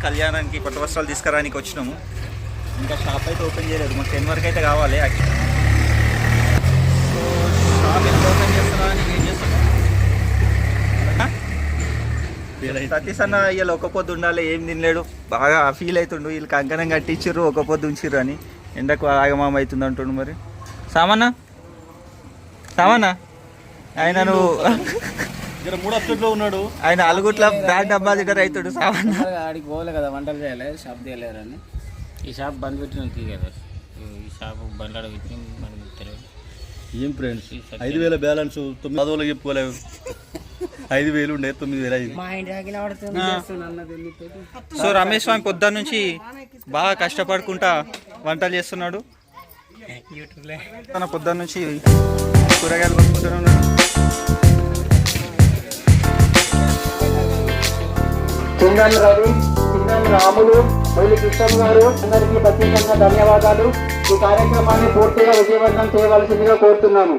కళ్యాణానికి పట్టు వస్త్రాలు తీసుకురానికి వచ్చినాము. ఇంకా షాప్ అయితే ఓపెన్ చేయలేదు, మాకు 10 వరకు అయితే కావాలి యాక్చువల్లీ. సో షాప్ ఎంత ఓపెన్ చేస్తారా అని వెయిట్ చేస్తున్నాం. సతీష్ అన్న ఇవాళ ఒక పొద్దు ఉండాలి, ఏం తినలేడు, బాగా ఫీల్ అవుతుండు. వీళ్ళు కంకణం కట్టించారు, ఒక పొద్దు ఉంచిర్రు అని. ఎండకు ఆగమామ అవుతుంది అంటుండు. మరి సామానా ఆయన నువ్వు ఉన్నాడు, ఆయన అలుగుట్ల బ్రాండ్ అంబాసిడర్ అవుతాడు. సామాన్ ఆడికి పోలే కదా, వంటలు చేయాలి, షాప్ తీయలేరని ఈ షాప్ బంద్ పెట్టిన కదా. ఈ షాప్ బండ్లాడ పెట్టి మనకి తెలియదు. ఏం ఫ్రెండ్స్ 5,000 బ్యాలెన్స్ 9 చెప్పుకోలేవు. 5,000 ఉండే 9,000 అయింది. సో రమేష్ స్వామి పొద్దున్న నుంచి బాగా కష్టపడుకుంటా వంటలు చేస్తున్నాడు. తన పొద్దున్న నుంచి కూరగాయలు కొనుక్కుంటున్నాడు. చిందన్ రవి, చిందన్ రాములు, మొయిలి కృష్ణ గారు అందరికీ ప్రత్యేకంగా ధన్యవాదాలు. ఈ కార్యక్రమాన్ని పూర్తిగా విజయవంతం చేయవలసిందిగా కోరుతున్నాను.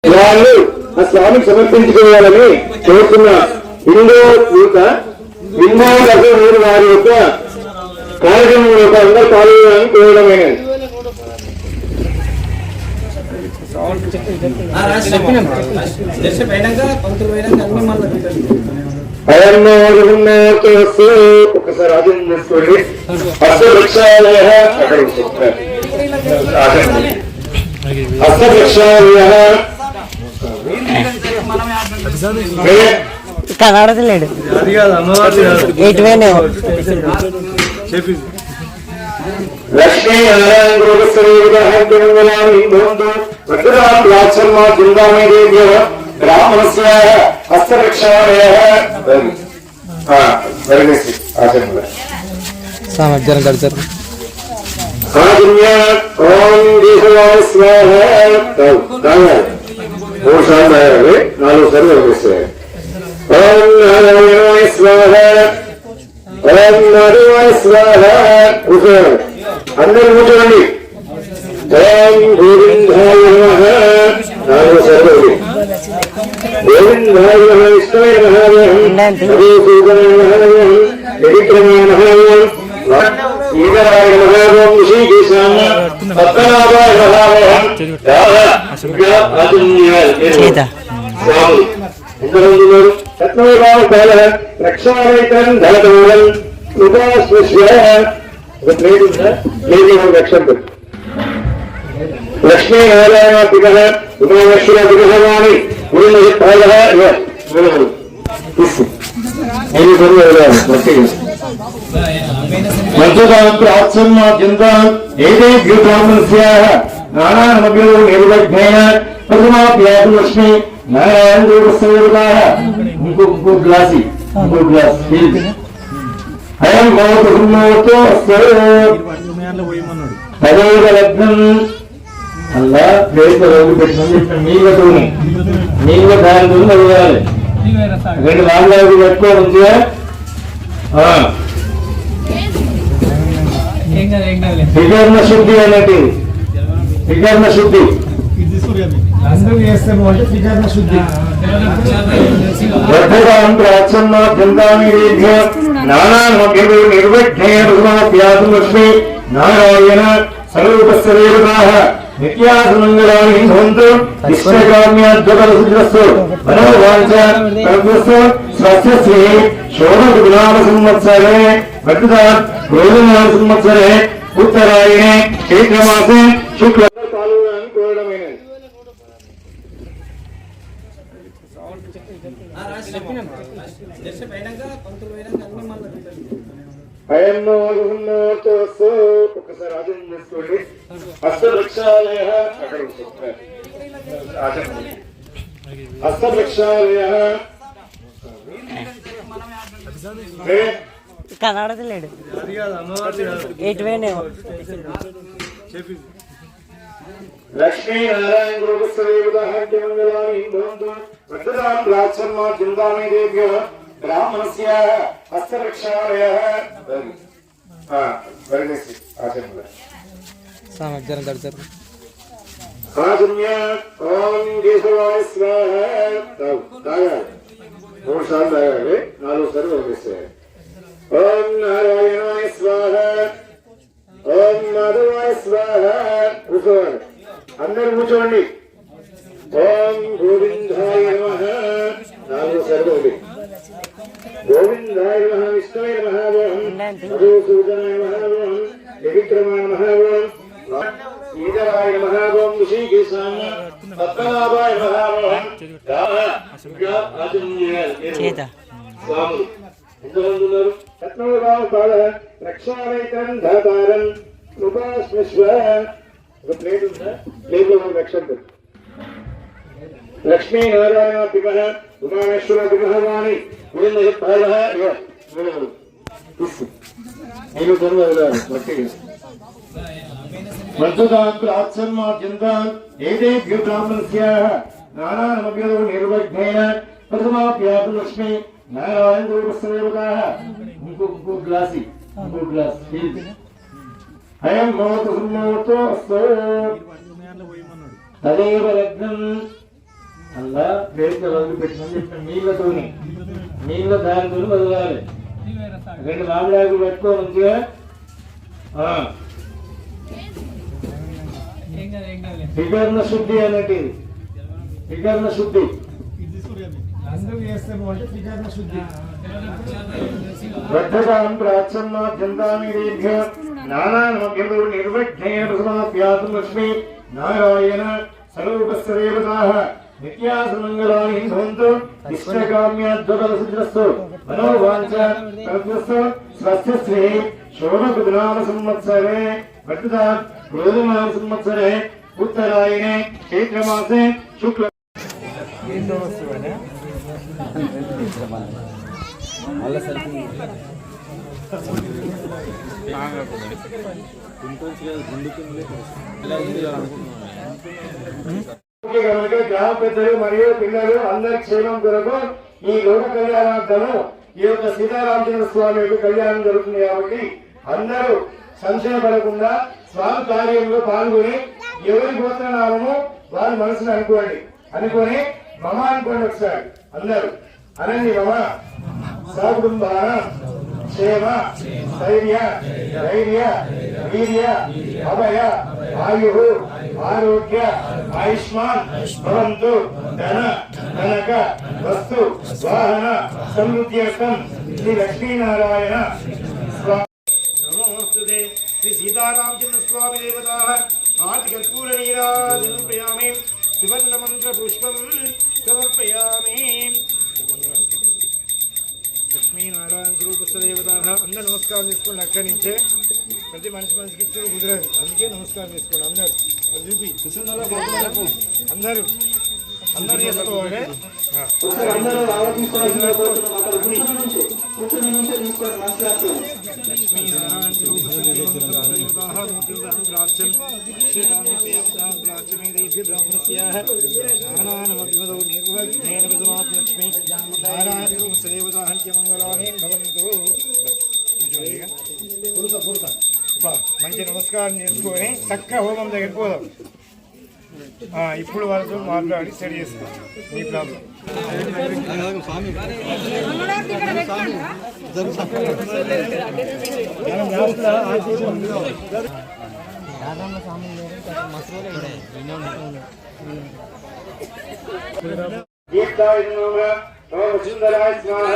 వాళ్ళు ఆ స్వామికి సమర్పించుకోవాలని కోరుతున్న హిందూ యూత హిందూ మీరు వారి యొక్క కార్యక్రమం యొక్క అందరూ పాల్గొనాలని కోరడమైనది. ఒకసారి ఆధీనం చేసుకోండి. అష్టవృక్షాలయ కనడలేడు ఎటువైనా లక్ష్మీనారాయణ బ్రాహ్మణస్య హస్తరక్షాలయ సామర్థ్యం కడతారు నాలుగు సార్లు కనిపిస్తాయి. ఓం నారాయణాయ స్వాహ ఓం నారాయణ స్వాహ. కూర్చోండి, అందరూ కూర్చోండి. ఓం గోవిందాయ నమః. నాలుగు సార్లు గోవిందాయ నమః. విష్ణువే మహాదేవం, హరే సూదనాయ మహాదేవం, విక్రమాయ మహాదేవం, లక్ష్మీ నారాయణ విగ్రహ ఉమామేశ్వర విగ్రహవాణి లక్ష్మీ నారాయణ ఇంకో గ్లాస్ అయం తదేవ లగ్నం అలా ప్లేట్ నీళ్ళతో నీళ్ళ దానితో చదవాలి. రెండు నాలుగు పెట్టుకోవడం వికర్ణ శుద్ధి అన్నట్టు వికర్ణ శుద్ధి లక్ష్మీ నారాయణ సర్వోపస్సదేవతాః నిత్యాసమంగళాని భవంతు ఇష్టకామ్యాద్వకరసుజస్తు మనోవాంఛ కల్పస్తు స్వస్యశ్రీ శోభగుణామ సంవత్సరే వర్తదాత్ గోధుమాన సంవత్సరే ఉత్తరాయణే చైత్రమాసే శుక్ల పాల్గొనాలని కోరడమైనది. ఒకసారి ఆచరణ చేసుకోండి. హస్తవృక్షాలయ హస్తవృక్షాలయ కనబడతలేడు ఎటువైనా లక్ష్మీ నారాయణ గురుదేవతాంగళాని చింతామి దేవ్య బ్రాహ్మణస్య హస్తవృక్షాలయ సామర్థ్యం కడతారు మూడు సార్లు తాగాలి, నాలుగు సార్లు పంపిస్తాయి. ఓం నారాయణాయ స్వాహ ఓం మాధవాయ స్వాహ. కూర్చోవాలి, అందరూ కూర్చోండి. ఓం గోవిందాయ నమః నాలుగు సార్లు ఉంది. గోవిందాయ నమః విష్ణువే నమః మధుసూదనాయ నమః విక్రమాయ నమః శ్రీధరాయ నమః ఋషికేశాయ పద్మనాభాయ నమః స్వామి. ఎంతమంది ఉన్నారు? రక్షారైతం ధాతారం కృపాస్మిశ్వ. ఒక ప్లేట్ ఉందా? ప్లేట్ లో రక్షణ. లక్ష్మీ నారాయణ విగ్రహ ఉమామేశ్వర విగ్రహవాణి లక్ష్మీ నారాయణ ఇంకో గ్లాస్ ఇంకో గ్లాస్ అయం భవతు సుమోతో తదేవ లగ్నం అలా ప్లేట్ పెట్టిన నీళ్ళతోని నీళ్ళ దానితో వదలాలి. రెండు మామిడాకులు పెట్టుకో మంచిగా. వికర్ణ శుద్ధి అన్నట్టు వికర్ణ శుద్ధి వర్ధకాం ప్రాచ్ఛన్న చింతామి దేభ్య నానానమభ్యో నిర్విఘ్నేన ప్రసమాప్యాతుం లక్ష్మీ నారాయణ సర్వోపస్సదేవతాః నిత్యాసమంగళాని భవంతు ఇష్టకామ్యాద్వకరసుజస్తు మనోవాంఛ కల్పస్తు స్వస్యశ్రీ శోభగుణామ సంవత్సరే వర్తదాత్ గోధుమాన సంవత్సరే ఉత్తరాయణే చైత్రమాసే శుక్ల. గ్రామ పెద్దలు మరియు పిల్లలు అందరి క్షేమం కొరకు ఈ లోక కళ్యాణార్థము ఈ యొక్క సీతారామచంద్ర స్వామి యొక్క కళ్యాణం జరుగుతుంది కాబట్టి అందరూ సంశయపడకుండా స్వామి కార్యంలో పాల్గొని ఎవరి గోత్రనామము వారి మనసును అనుకొని మమ అనుకోండి. ఒకసారి అందరూ అనండి. మమ సకుటుంబాన క్షేమ స్థైర్య ధైర్య వీర్య అభయ ఆయు ఆరోగ్య ఆయుష్మాన్ భవంతు ధన ధనక వస్తు వాహన సమృద్ధ్యర్థం శ్రీ లక్ష్మీనారాయణ నమోస్తుతే శ్రీ సీతారామచంద్ర స్వామి దేవతాః ఆదికర్పూర నీరాజనం సమర్పయామి సువర్ణ మంత్ర పుష్పం సమర్పయామి లక్ష్మీనారాయణ స్వరూపస్థ దేవతాః అందరూ నమస్కారం చేసుకోండి. అక్కడి నుంచే ప్రతి మనిషికి ఇచ్చేది కుదరదు, అందుకే నమస్కారం చేసుకోండి. అందరూ అది చూపి అందరూ అందరూ చేసుకోవాలి. లక్ష్మీనారాయణ స్వరూపస్థ దేవతాః మూర్తిదానం ప్రాచ్యం క్షేత్రాన్ని ప్రాచ్యమేదేభ్య బ్రాహ్మణస్యాః జ్ఞానానమగ్నదో నిర్వజ్ఞేన విసమాప్య లక్ష్మీ నారాయణ స్వరూపస్థ దేవతాః మంగళాని భవంతు. మంచి నమస్కారం చేసుకొని చక్క హోమం దగ్గర పోదాం. ఇప్పుడు వాళ్ళతో మాట్లాడి సెట్ చేస్తాం మీ ప్రాబ్లం. వసుంధరాయ స్వాహ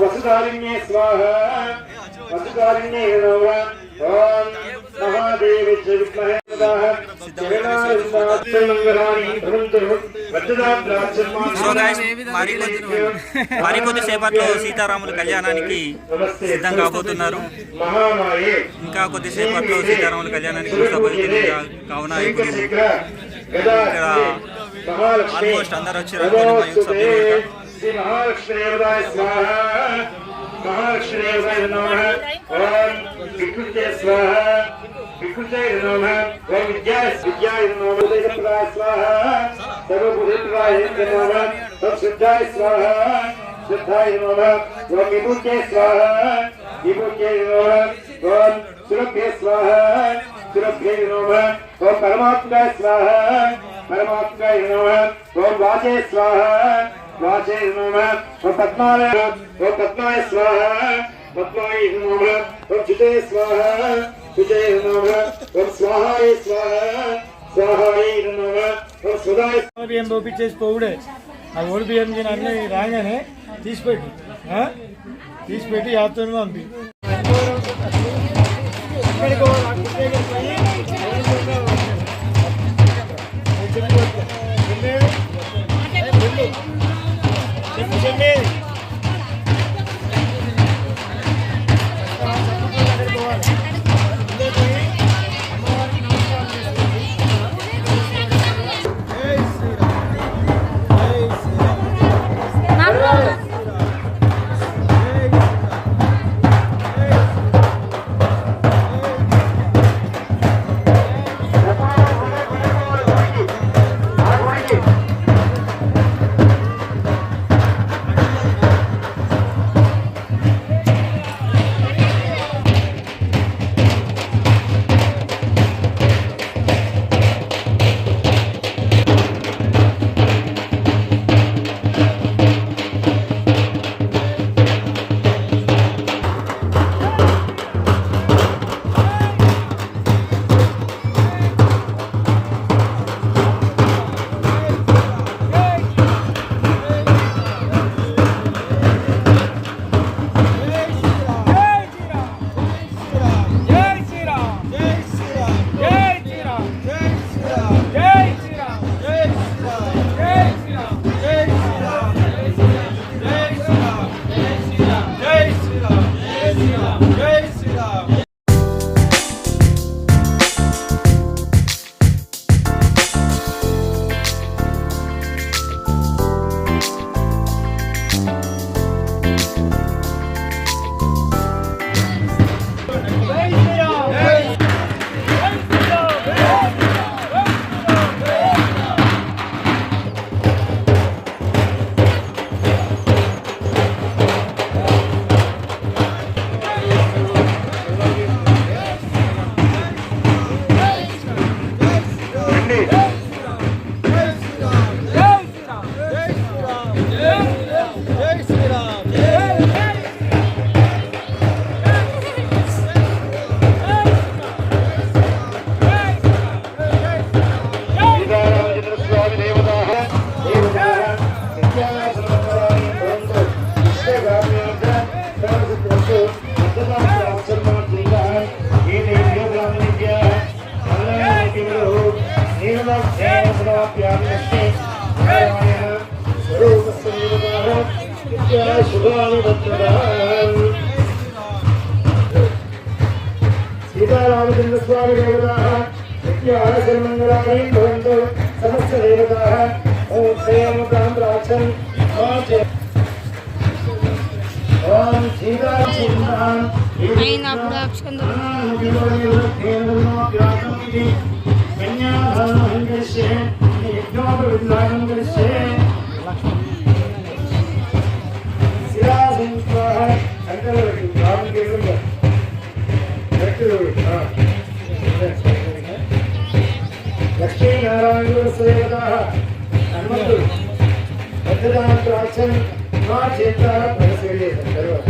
వసుధారిణ్యే స్వాహ వసుధారిణ్యే నమః. ఓం మహాదేవి విద్మహే మరికొద్ది సేపట్లో సీతారాముల కళ్యాణానికి సిద్ధం కాబోతున్నారు. ఇంకా కొద్దిసేపట్లో సీతారాముల కళ్యాణానికి కావున ఇక్కడ ఆల్మోస్ట్ అందరు వచ్చారు. మహాలక్ష్మీదేవతాయ నమః. ఓం వికృతే స్వాహ వికృతాయ నమః. ఓం విద్యాయ నమః. ఉదయప్రదాయ స్వాహ సర్వభూతప్రదాయ నమః. ఓం శ్రద్ధాయ స్వాహ శ్రద్ధాయ నమః. ఓం విభూతే స్వాహ విభూతే నమః. ఓం సురభ్యే స్వాహ సురభ్యే నమః. ఓం పరమాత్మాయ స్వాహ పరమాత్మాయ నమః. ఓం వాచే స్వాహ వాచే నమః. ఓం పద్మాయ స్వాహ పద్మాయ నమః. ఓం చుతే స్వాహ చుతే నమః. ఓం స్వాహాయ స్వాహ స్వాహాయ నమః. ఓం సుధాయ బియ్యం పంపించేసి పోవుడే. ఆ ఓడి బియ్యం అన్నీ రాగానే తీసిపెట్టి యాత్రను పంపి శుభాని వర్తతాం. సీతారామచంద్ర స్వామి దేవతాః నిత్యాశర్మంగళాని భవంతు సమస్త దేవతాః ఓం శ్రీయం కాంద్రాక్షం ఓం సీతారామచంద్రాం అయినప్పుడు అక్షంతలు లక్ష్మీనారాయణ సేవకాః హనుమంతుడు భద్రదాంత్రాక్షం మా చేత పరిశీలి తర్వాత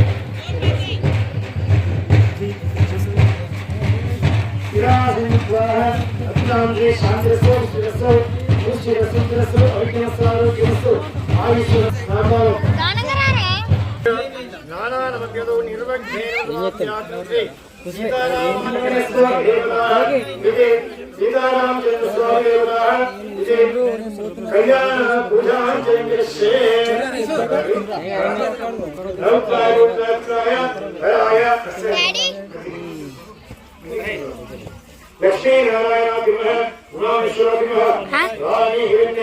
సీతారామచంద్ర స్వామి కళ్యాణ లక్ష్మీనారాయణ రాణి హిరణ్య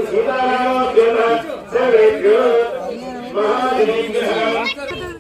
సీతారామ మహాదేవ